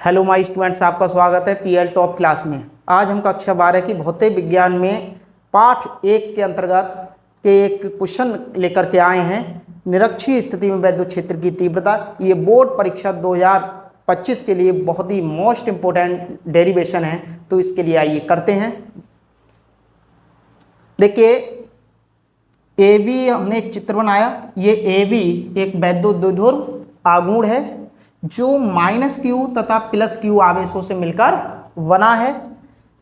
Hello my students, आपका स्वागत है पीएल टॉप क्लास में। आज हम कक्षा 12 की भौतिक विज्ञान में पाठ 1 के अंतर्गत के एक क्वेश्चन लेकर के आए हैं। निरक्षीय स्थिति में वैद्युत क्षेत्र की तीव्रता। ये बोर्ड परीक्षा 2025 के लिए बहुत ही मोस्ट इम्पोर्टेंट डेरिवेशन है, तो इसके लिए आइए करते हैं। देखिए, एवी हमने एक चित्र बनाया। ये एवी एक वैद्युत द्विध्रुव आघूर्ण है जो -q तथा +q आवेशों से मिलकर बना है,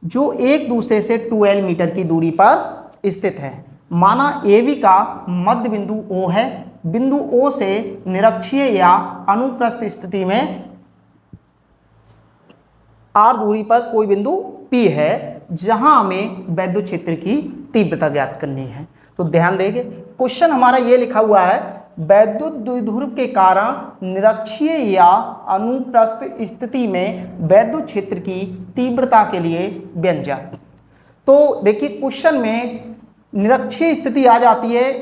जो एक दूसरे से 2l मीटर की दूरी पर स्थित है। माना एवी का मध्य बिंदु O है। बिंदु O से निरक्षीय या अनुप्रस्थ स्थिति में r दूरी पर कोई बिंदु P है, जहां हमें वैद्युत क्षेत्र की तीव्रता ज्ञात करनी है। तो ध्यान देंगे, क्वेश्चन हमारा ये लिखा हुआ है, वैद्युत द्विध्रुव के कारण निरक्षीय या अनुप्रस्थ स्थिति में वैद्युत क्षेत्र की तीव्रता के लिए व्यंजक। तो देखिए, क्वेश्चन में निरक्षीय स्थिति आ जाती है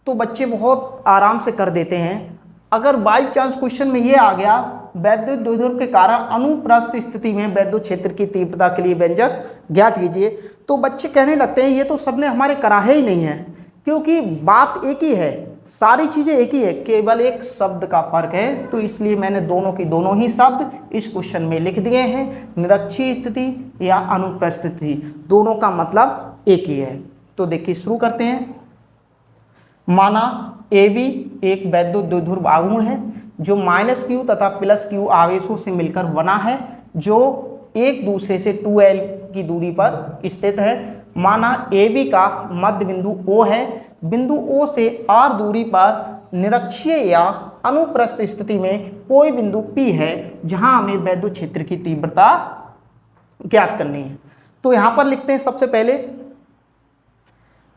तो बच्चे बहुत आराम से कर देते हैं। अगर बाई चांस क्वेश्चन में ये आ गया, वैद्युत द्विध्रुव के कारण अनुप्रस्थ स्थिति में वैद्युत क्षेत्र की तीव्रता के लिए व्यंजक ज्ञात कीजिए, तो बच्चे कहने लगते हैं ये तो सबने हमारे करा है ही नहीं है, क्योंकि बात एक ही है, सारी चीजें एक ही है, केवल एक शब्द का फर्क है। तो इसलिए मैंने दोनों की दोनों ही शब्द इस क्वेश्चन में लिख दिए हैं। निरक्षीय स्थिति या अनुप्रस्थ स्थिति, दोनों का मतलब एक ही है। तो देखिए, शुरू करते हैं। माना एबी एक वैद्युत द्विध्रुव आघूर्ण है जो -q तथा +q आवेशों से मिलकर बना है, जो एक दूसरे से 2l की दूरी पर स्थित है। माना AB का मध्य बिंदु O है। बिंदु O से r दूरी पर निरक्षीय या अनुप्रस्थ स्थिति में कोई बिंदु P है, जहां हमें वैद्युत क्षेत्र की तीव्रता ज्ञात करनी है। तो यहां पर लिखते हैं, सबसे पहले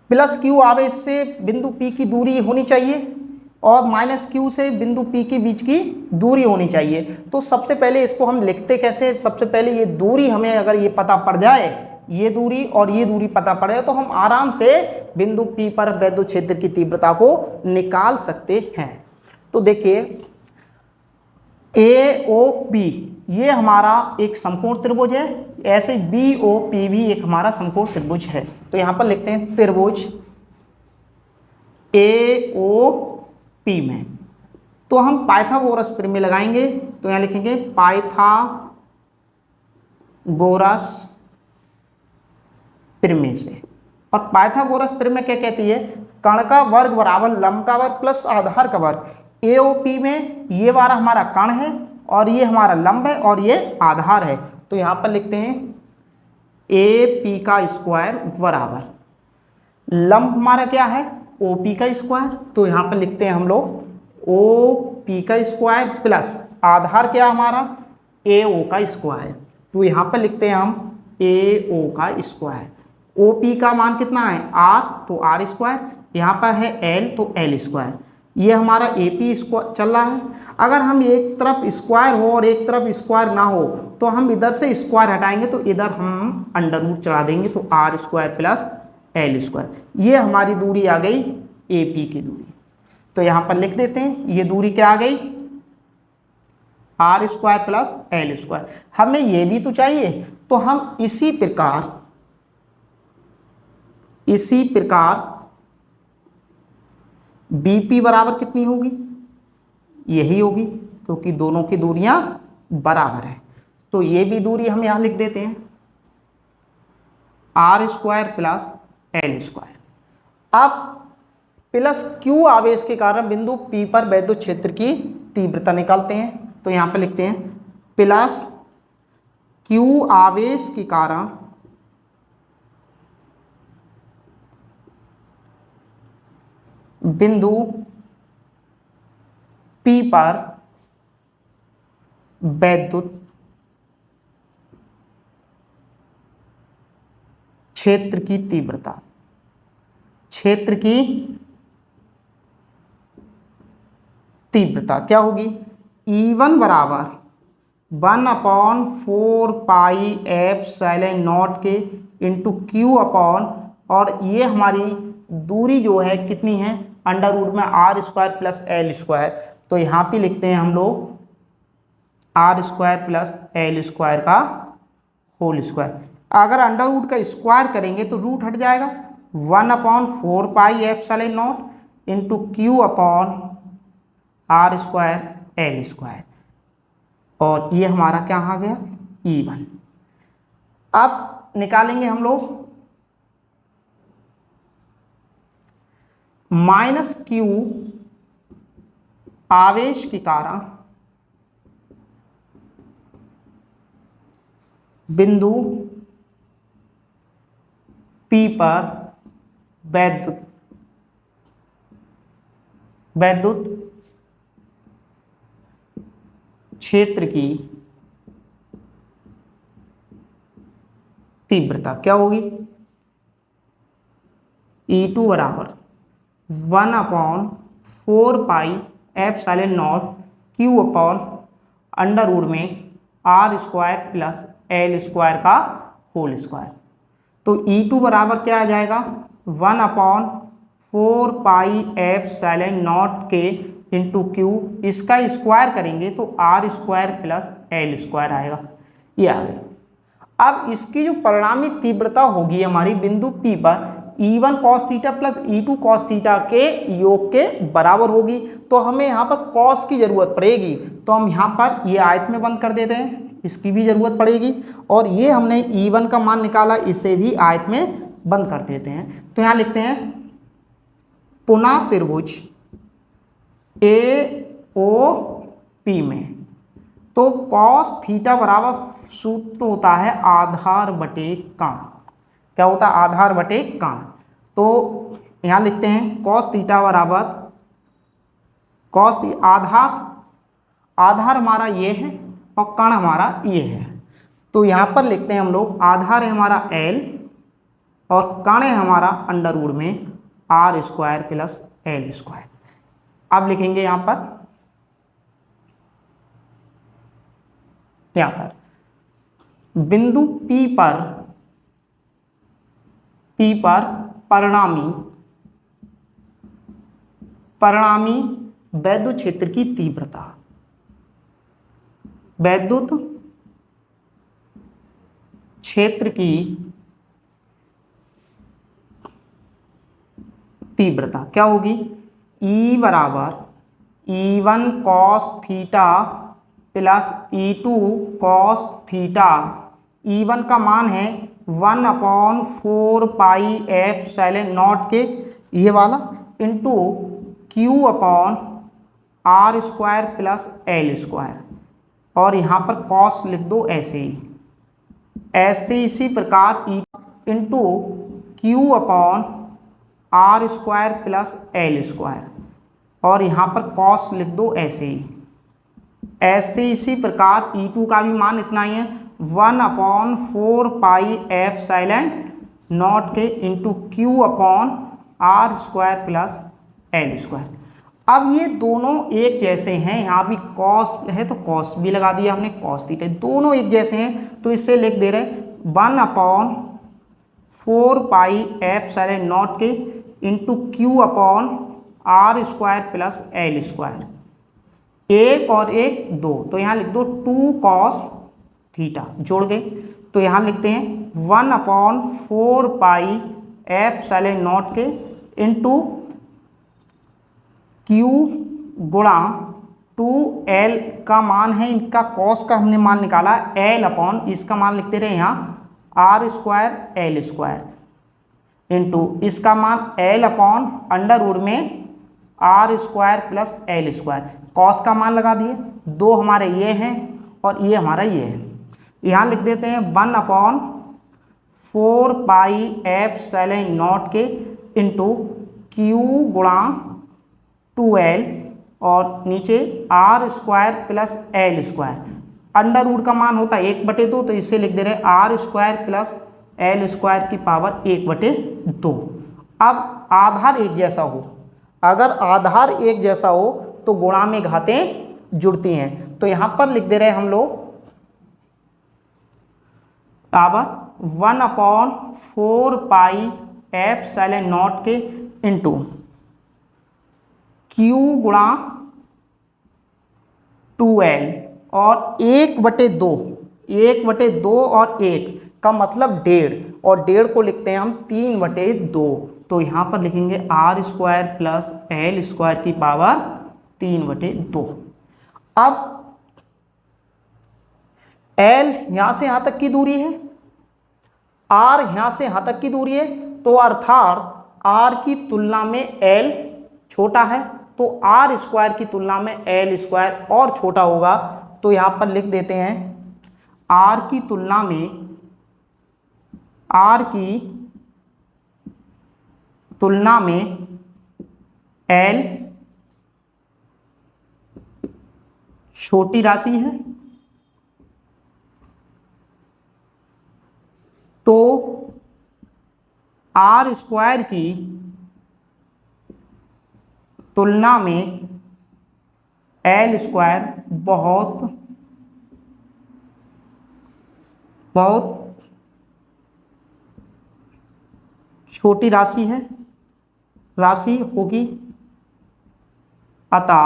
+q आवेश से बिंदु P की दूरी होनी चाहिए और -q से बिंदु P के बीच की दूरी होनी चाहिए। तो सबसे पहले इसको हम लिखते कैसे? सबसे पहले ये दूरी हमें अगर ये पता पड़ जाए, ये दूरी और ये दूरी पता पड़े, तो हम आराम से बिंदु P पर वैद्युत क्षेत्र की तीव्रता को निकाल सकते हैं। तो देखिए, AOP ये हमारा एक समकोण त्रिभुज है, ऐसे BOP भी एक हमारा समकोण त्रिभुज है। तो यहां पर लिखते हैं त्रिभुज AOP में। तो हम पाइथागोरस प्रमेय लगाएंगे, तो यहां लिखेंगे पाइथागोरस प्रमेय से। और पाइथागोरस प्रमेय क्या कहती है? कण का वर्ग बराबर लंब का वर्ग प्लस आधार का वर्ग। AOP में ये वाला हमारा कण है और ये हमारा लंब है और ये आधार है। तो यहां पर लिखते हैं AP का स्क्वायर बराबर लंब हमारा क्या है? OP का स्क्वायर। तो यहां पर लिखते हैं हम लोग OP का स्क्वायर प्लस आधार क्या हमारा? AO का स्क्वायर। तो यहां पर लिखते हैं हम AO का स्क्वायर। OP का मान कितना है? R, तो R स्क्वायर। यहाँ पर है L, तो L स्क्वायर। ये हमारा AP स्क्वायर चल रहा है। अगर हम एक तरफ स्क्वायर हो और एक तरफ स्क्वायर ना हो, तो हम इधर से स्क्वायर हटाएंगे तो इधर हम अंडर रूट चढ़ा देंगे, तो R square plus L square. ये हमारी दूरी आ गई AP की दूरी। तो यहाँ पर लिख देते हैं, ये दूरी क्या आ गई? R square plus L square. हमें ये भी तो चाहिए, तो हम इसी प्रकार BP बराबर कितनी होगी? यही होगी, क्योंकि दोनों की दूरियां बराबर है। तो ये भी दूरी हम यहां लिख देते हैं R square plus L square. अब +q आवेश के कारण बिंदु P पर वैद्युत क्षेत्र की तीव्रता निकालते हैं। तो यहां पर लिखते हैं +q आवेश के कारण बिंदु P पर वैद्युत क्षेत्र की तीव्रता, क्या होगी? E1 बराबर 1/4πε0 के इंटू Q अपॉन, और ये हमारी दूरी जो है कितनी है? अंडर रूट में R square plus L square. तो यहाँ पे लिखते हैं हम लोग R square plus L square का होल स्क्वायर। अगर अंडर रूट का स्क्वायर करेंगे तो रूट हट जाएगा, 1/4πε0 into Q upon R square L square, और ये हमारा क्या आ गया E1। अब निकालेंगे हम लोग माइनस क्यू आवेश के कारण बिंदु P पर वैद्युत क्षेत्र की तीव्रता क्या होगी, E2 बराबर 1/4πε0 क्यू अपॉन अंडर रूट में R square plus L square का होल स्क्वायर। तो E2 बराबर क्या आ जाएगा 1/4πε0 के इंटू क्यू, इसका स्क्वायर करेंगे तो R square plus L square आएगा, ये आ गया। अब इसकी जो परिणामी तीव्रता होगी हमारी बिंदु P पर E1 cos theta plus E2 cos theta के योग के बराबर होगी। तो हमें यहाँ पर cos की जरूरत पड़ेगी, तो हम यहाँ पर ये आयत में बंद कर देते हैं, इसकी भी जरूरत पड़ेगी, और ये हमने E1 का मान निकाला, इसे भी आयत में बंद कर देते हैं। तो यहाँ लिखते हैं पुनः त्रिभुज AOP में तो cos थीटा बराबर सूत्र होता है आधार बटे कण। क्या होता है आधार बटे कण। तो यहाँ लिखते हैं cos थीटा बराबर आधार हमारा ये है और कण हमारा ये है। तो यहाँ पर लिखते हैं हम लोग आधार है हमारा L और कण है हमारा अंडर रूट में R square plus L square. अब लिखेंगे यहाँ पर बिंदु P पर परिणामी वैद्युत क्षेत्र की तीव्रता, वैद्युत क्षेत्र की तीव्रता क्या होगी, E बराबर E1 cos theta plus E2 cos theta. E1 का मान है 1/4πε0 के ये वाला into Q upon R square plus L square, और यहाँ पर cos लिख दो ऐसे ही, इसी प्रकार E into Q upon R square plus L square, और यहाँ पर cos लिख दो ऐसे ही, इसी प्रकार E2 का भी मान इतना ही है 1/4πε0 के into Q upon R square plus L square. अब ये दोनों एक जैसे हैं, यहाँ भी cos है तो cos भी लगा दिया हमने, cos थीटा, दोनों एक जैसे हैं तो इससे लिख दे रहे 1/4πε0 के into Q upon R square plus L square, एक और एक दो, तो यहाँ लिख दो 2 cos थीटा, जोड़ गए। तो यहाँ लिखते हैं 1/4πε0 के इंटू Q गुणा 2L का मान है इनका, cos का हमने मान निकाला, L अपॉन इसका मान लिखते रहे यहाँ R square L square into इसका मान L अपॉन अंडर रूट में R square plus L square, cos का मान लगा दिए, दो हमारे ये हैं और ये हमारा ये है। यहाँ लिख देते हैं 1/4πε0 के इंटू Q गुणा 2L और नीचे R square plus L square, under root का मान होता है 1/2, तो इससे लिख दे रहे R square plus L square की पावर 1/2। अब आधार एक जैसा हो, अगर आधार एक जैसा हो तो गुणा में घातें जुड़ती हैं, तो यहाँ पर लिख दे रहे हम लोग अब 1/4πε0 के इंटू Q गुणा 2L और 1/2, 1/2 और 1 का मतलब 1.5, और 1.5 को लिखते हैं हम 3/2। तो यहाँ पर लिखेंगे r² प्लस l² की पावर 3/2। अब l यहाँ से यहाँ तक की दूरी है, r यहाँ से यहाँ तक की दूरी है, तो अर्थात r की तुलना में l छोटा है, तो r² की तुलना में l² और छोटा होगा। तो यहाँ पर लिख देते हैं r की तुलना में l छोटी राशि है, तो r² की तुलना में l² बहुत छोटी राशि होगी, अतः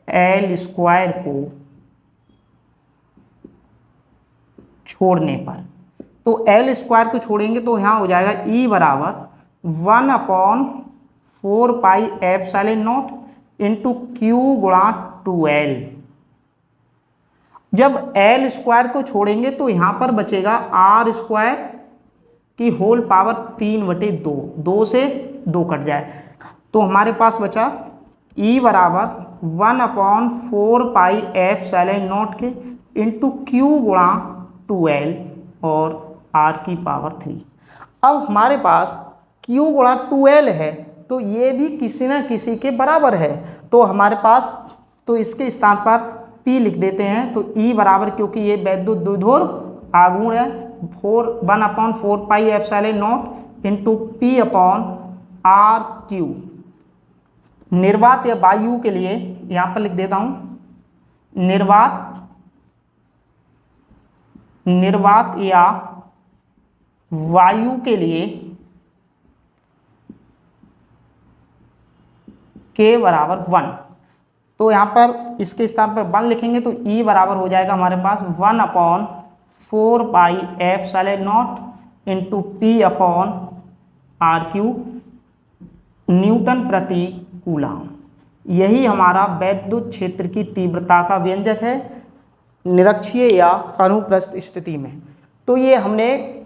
l² को छोड़ने पर, तो l² को छोड़ेंगे तो यहाँ हो जाएगा E बराबर 1/4πε0 इंटू Q गुणा 2l। जब l² को छोड़ेंगे तो यहाँ पर बचेगा r² की होल पावर 3/2, 2 से 2 कट जाए, तो हमारे पास बचा E बराबर 1/4πε0 के इंटू Q गुणा 2l और r की पावर 3। अब हमारे पास Q गुणा 2l है, तो ये भी किसी न किसी के बराबर है, तो हमारे पास, तो इसके स्थान पर P लिख देते हैं। तो E बराबर, क्योंकि ये वैद्युत द्विध्रुव आघूर्ण है, 1/4πε0 इंटू P/RQ। निर्वात या वायु के लिए यहाँ पर लिख देता हूँ, निर्वात या वायु के लिए K बराबर 1, तो यहाँ पर इसके स्थान पर 1 लिखेंगे तो E बराबर हो जाएगा हमारे पास 1/4πε0 इंटू P/RQ न्यूटन प्रति कूलम। यही हमारा वैद्युत क्षेत्र की तीव्रता का व्यंजक है निरक्षीय या अनुप्रस्थ स्थिति में। तो ये हमने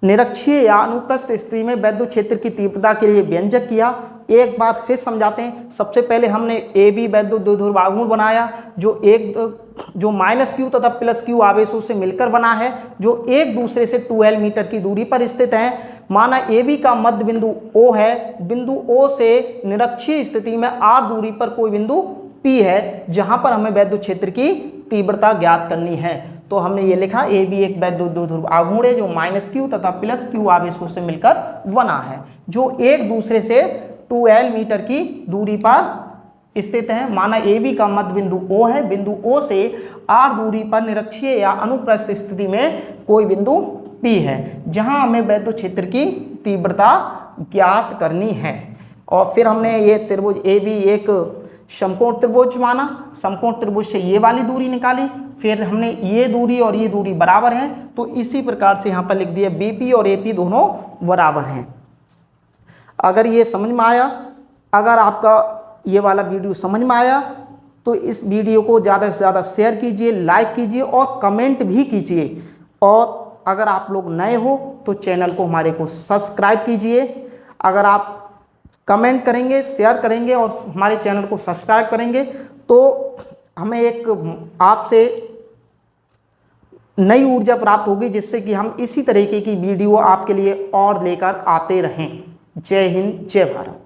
निरक्षीय या अनुप्रस्थ स्थिति में वैद्युत क्षेत्र की तीव्रता के लिए व्यंजक किया। एक बार फिर समझाते हैं। सबसे पहले हमने AB वैद्युत द्विध्रुव आघूर्ण बनाया, जो -Q तथा +Q आवेशों से मिलकर बना है, जो एक दूसरे से 2l मीटर की दूरी पर स्थित है। माना AB का मध्य बिंदु O है, बिंदु O से निरक्षीय स्थिति में r दूरी पर कोई बिंदु P है, जहां पर हमें वैद्युत क्षेत्र की तीव्रता ज्ञात करनी है। तो हमने ये लिखा AB एक वैद्युत द्विध्रुव आघूर्ण है जो -Q तथा +Q आवेशों से मिलकर बना है, जो एक दूसरे से 2l मीटर की दूरी पर स्थित है। माना AB का मध्य बिंदु O है, बिंदु O से r दूरी पर निरक्षीय या अनुप्रस्थ स्थिति में कोई बिंदु P है, जहां हमें वैद्युत क्षेत्र की तीव्रता ज्ञात करनी है। और फिर हमने ये त्रिभुज AB एक समकोण त्रिभुज माना, समकोण त्रिभुज से ये वाली दूरी निकाली, फिर हमने ये दूरी और ये दूरी बराबर हैं, तो इसी प्रकार से यहाँ पर लिख दिया BP और AP दोनों बराबर हैं। अगर ये समझ में आया, अगर आपका ये वाला वीडियो समझ में आया तो इस वीडियो को ज़्यादा से ज़्यादा शेयर कीजिए, लाइक कीजिए और कमेंट भी कीजिए। और अगर आप लोग नए हो तो चैनल को हमारे को सब्सक्राइब कीजिए। अगर आप कमेंट करेंगे, शेयर करेंगे और हमारे चैनल को सब्सक्राइब करेंगे तो हमें एक आपसे नई ऊर्जा प्राप्त होगी, जिससे कि हम इसी तरीके की वीडियो आपके लिए और लेकर आते रहें। जय हिंद, जय भारत।